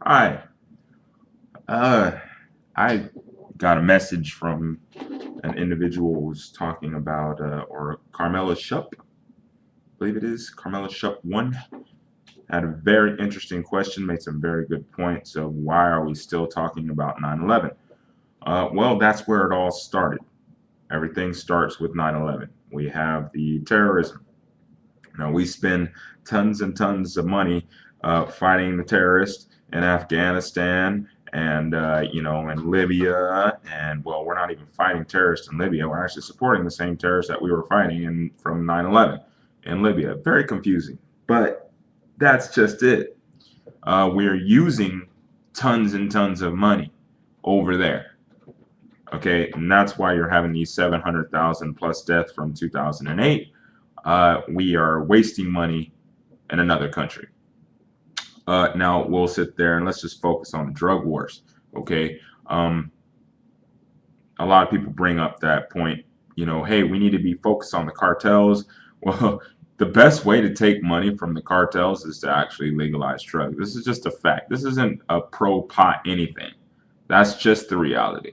Hi. Uh, I got a message from an individual who was talking about, or Carmela Shup, I believe it is, Carmela Shup 1, had a very interesting question, made some very good points of why are we still talking about 9/11? Well, that's where it all started. Everything starts with 9/11. We have the terrorism. Now, we spend tons and tons of money fighting the terrorists in Afghanistan and, in Libya. And, well, we're not even fighting terrorists in Libya. We're actually supporting the same terrorists that we were fighting from 9/11 in Libya. Very confusing. But that's just it. We're using tons and tons of money over there. Okay, and that's why you're having these 700,000 plus deaths from 2008. We are wasting money in another country. Now we'll sit there and let's just focus on drug wars. Okay, a lot of people bring up that point. Hey, we need to be focused on the cartels. Well, the best way to take money from the cartels is to actually legalize drugs. This is just a fact. This isn't a pro pot anything. That's just the reality.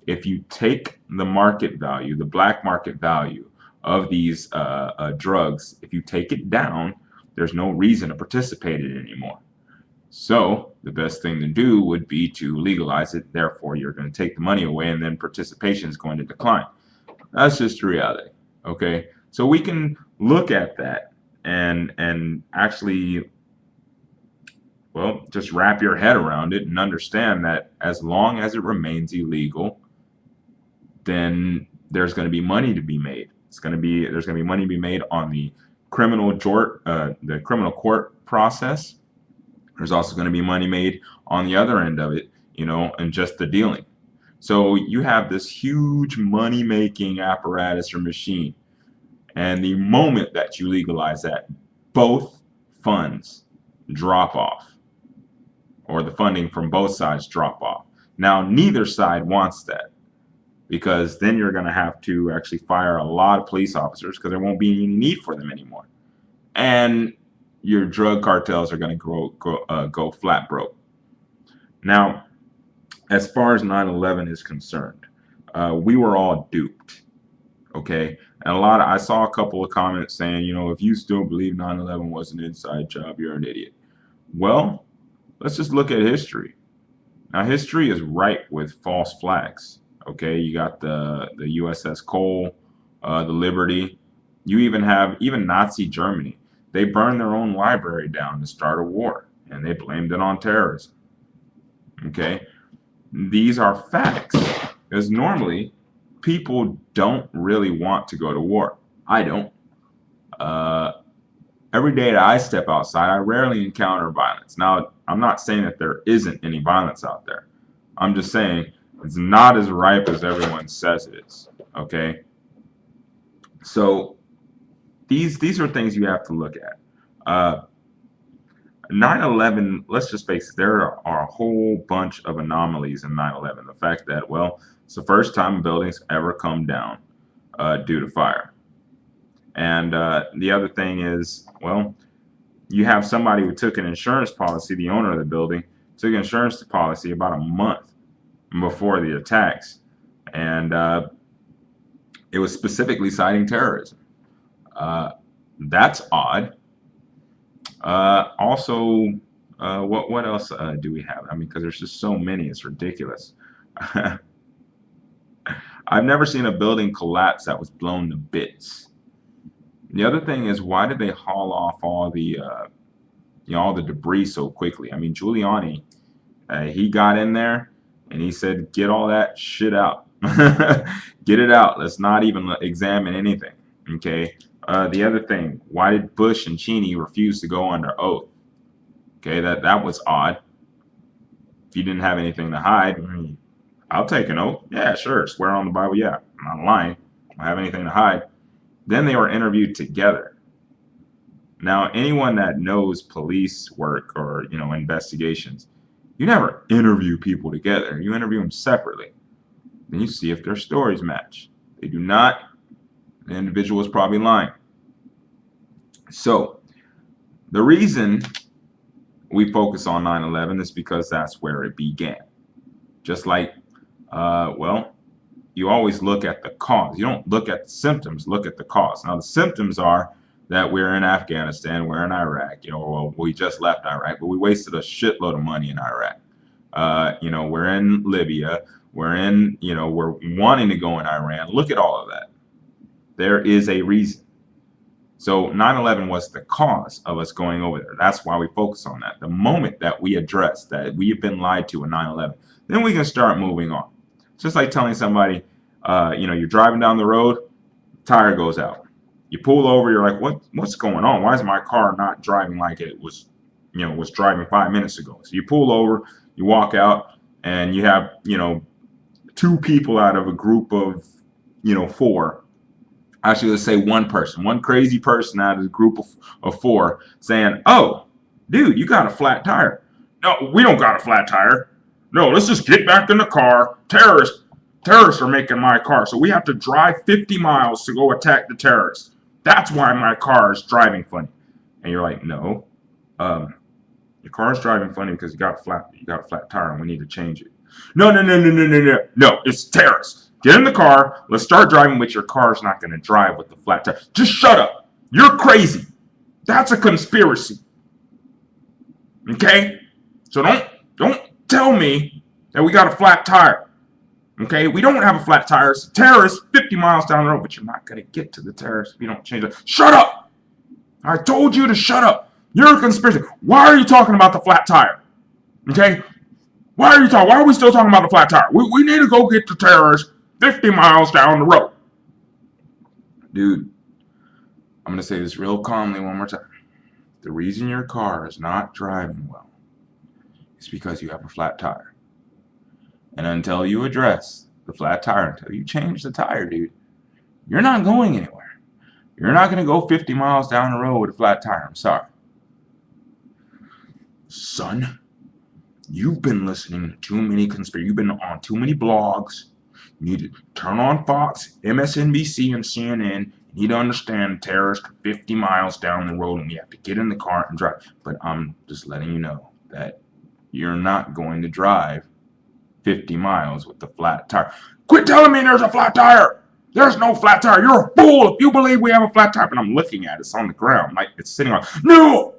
If you take the market value, the black market value of these drugs, if you take it down, there's no reason to participate in it anymore. So the best thing to do would be to legalize it. Therefore, you're going to take the money away, and then participation is going to decline. That's just the reality. Okay, so we can look at that and actually, well, just wrap your head around it and understand that as long as it remains illegal, then there's going to be money to be made. There's going to be money to be made on the criminal court process. There's also going to be money made on the other end of it, and just the dealing. So you have this huge money making apparatus or machine. And the moment that you legalize that, both funds drop off, or the funding from both sides drop off. Now, neither side wants that because then you're going to have to actually fire a lot of police officers because there won't be any need for them anymore. And your drug cartels are going to go flat broke. Now, as far as 9/11 is concerned, we were all duped. Okay, and I saw a couple of comments saying, if you still believe 9/11 was an inside job, you're an idiot. Well, let's just look at history. Now, history is ripe with false flags. Okay, you got the USS Cole, the Liberty. You even Nazi Germany. They burned their own library down to start a war, and they blamed it on terrorism. Okay, these are facts because normally people don't really want to go to war. I don't. Uh, every day that I step outside, I rarely encounter violence. Now, I'm not saying that there isn't any violence out there. I'm just saying it's not as ripe as everyone says it is. Okay, so these are things you have to look at. 9/11, let's just face it, there are a whole bunch of anomalies in 9/11. The fact that, well, it's the first time buildings ever come down due to fire. And the other thing is, well, you have somebody who took an insurance policy, the owner of the building, took an insurance policy about a month before the attacks. And it was specifically citing terrorism. Uh, that's odd. Also, what else do we have? I mean, because there's just so many, it's ridiculous. I've never seen a building collapse that was blown to bits. The other thing is, why did they haul off all the debris so quickly? I mean, Giuliani, he got in there and he said, "Get all that shit out, get it out. Let's not even examine anything." Okay. The other thing, why did Bush and Cheney refuse to go under oath? Okay, that was odd. If you didn't have anything to hide, I'll take an oath. Yeah, sure. Swear on the Bible. Yeah, I'm not lying. I don't have anything to hide. Then they were interviewed together. Now, anyone that knows police work or investigations, you never interview people together. You interview them separately. Then you see if their stories match. They do not. The individual is probably lying. So, the reason we focus on 9/11 is because that's where it began. Just like, well, you always look at the cause. You don't look at the symptoms, look at the cause. Now, the symptoms are that we're in Afghanistan, we're in Iraq, well, we just left Iraq, but we wasted a shitload of money in Iraq. We're in Libya, we're wanting to go in Iran. Look at all of that. There is a reason. So 9/11 was the cause of us going over there. That's why we focus on that. The moment that we address that we have been lied to in 9/11, then we can start moving on. It's just like telling somebody, you're driving down the road, tire goes out. You pull over, you're like, what's going on? Why is my car not driving like it was driving 5 minutes ago? So you pull over, you walk out, and you have, two people out of a group of, four. Actually, let's say one person, one crazy person out of a group of four saying, oh, dude, you got a flat tire. No, we don't got a flat tire. No, let's just get back in the car. Terrorists are making my car. So we have to drive 50 miles to go attack the terrorists. That's why my car is driving funny. And you're like, no, your car is driving funny because you got a flat tire and we need to change it. No, it's terrorists. Get in the car. Let's start driving, but your car's not going to drive with the flat tire. Just shut up. You're crazy. That's a conspiracy. Okay? So don't tell me that we got a flat tire. Okay? We don't have a flat tire. It's terrorists 50 miles down the road, but you're not going to get to the terrorists if you don't change it. Shut up. I told you to shut up. You're a conspiracy. Why are you talking about the flat tire? Okay? Why are we still talking about the flat tire? We need to go get the terrorists 50 miles down the road. Dude, I'm going to say this real calmly one more time. The reason your car is not driving well is because you have a flat tire. And until you address the flat tire, until you change the tire, dude, you're not going anywhere. You're not going to go 50 miles down the road with a flat tire. I'm sorry. Son, you've been listening to too many conspiracies. You've been on too many blogs. You need to turn on Fox, MSNBC, and CNN. You need to understand terrorists are 50 miles down the road and we have to get in the car and drive. But I'm just letting you know that you're not going to drive 50 miles with the flat tire. Quit telling me there's a flat tire. There's no flat tire. You're a fool if you believe we have a flat tire. And I'm looking at it. It's on the ground like it's sitting on. No!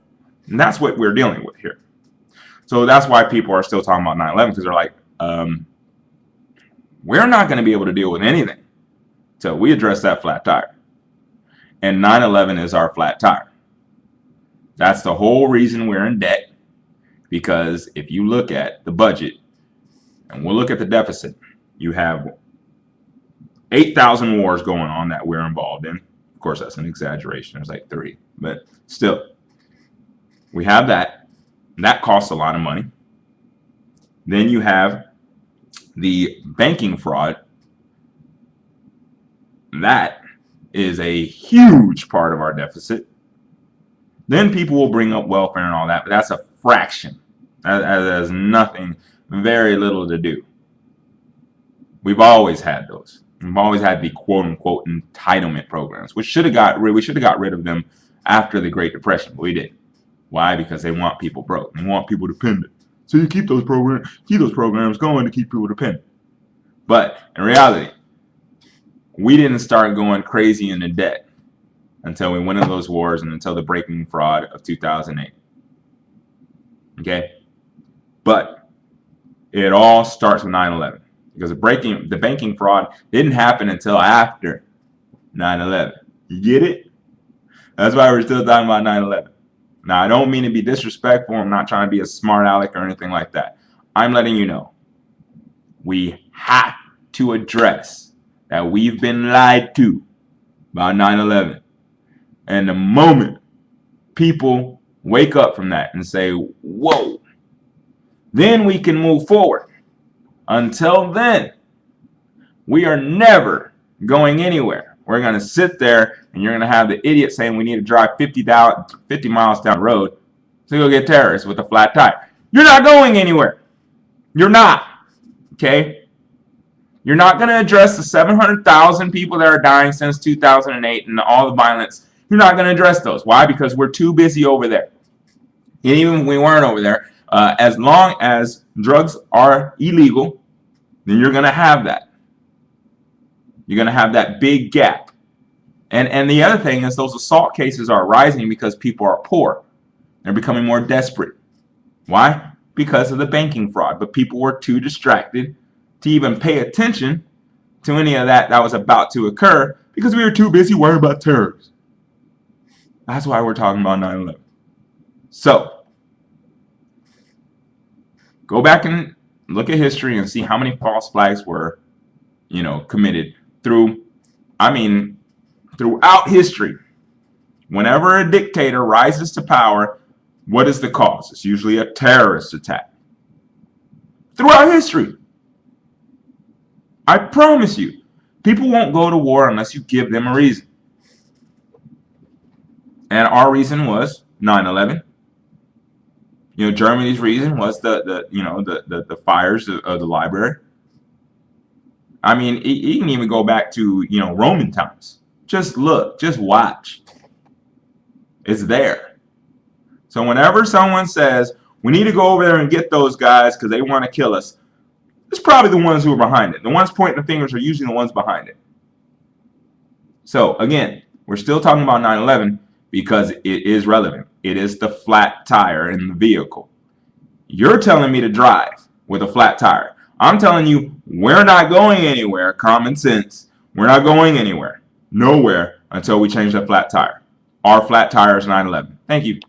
And that's what we're dealing with here. So that's why people are still talking about 9/11 because they're like, we're not going to be able to deal with anything until we address that flat tire. And 9/11 is our flat tire. That's the whole reason we're in debt. Because if you look at the budget, and we'll look at the deficit, you have 8,000 wars going on that we're involved in. Of course, that's an exaggeration. There's like 3. But still, we have that. And that costs a lot of money. Then you have the banking fraud. That is a huge part of our deficit. Then people will bring up welfare and all that, but that's a fraction. That has nothing, very little to do. We've always had those. We've always had the quote-unquote entitlement programs, which we should have got rid of them after the Great Depression, but we didn't. Why? Because they want people broke. They want people dependent. So you keep those programs going to keep people dependent. But in reality, we didn't start going crazy into debt until we went into those wars and until the banking fraud of 2008. Okay? But it all starts with 9/11 because the banking fraud didn't happen until after 9/11. You get it? That's why we're still talking about 9/11. Now, I don't mean to be disrespectful. I'm not trying to be a smart aleck or anything like that. I'm letting you know. We have to address that we've been lied to about 9/11. And the moment people wake up from that and say, whoa, then we can move forward. Until then, we are never going anywhere. We're going to sit there and you're going to have the idiot saying we need to drive 50 miles down the road to go get terrorists with a flat tire. You're not going anywhere. You're not. Okay? You're not going to address the 700,000 people that are dying since 2008 and all the violence. You're not going to address those. Why? Because we're too busy over there. And even when we weren't over there, as long as drugs are illegal, then you're going to have that. You're going to have that big gap. And the other thing is those assault cases are rising because people are poor. They're becoming more desperate. Why? Because of the banking fraud. But people were too distracted to even pay attention to any of that was about to occur because we were too busy worrying about terrorists. That's why we're talking about 9/11. So, go back and look at history and see how many false flags were, committed throughout history. Whenever a dictator rises to power, what is the cause? It's usually a terrorist attack. Throughout history. I promise you, people won't go to war unless you give them a reason. And our reason was 9/11. Germany's reason was the fires of the library. I mean, you can even go back to Roman times. Just look, just watch. It's there. So whenever someone says we need to go over there and get those guys because they want to kill us, it's probably the ones who are behind it. The ones pointing the fingers are usually the ones behind it. So again, we're still talking about 9/11 because it is relevant. It is the flat tire in the vehicle. You're telling me to drive with a flat tire. I'm telling you, we're not going anywhere. Common sense. We're not going anywhere. Nowhere until we change that flat tire. Our flat tire is 9/11. Thank you.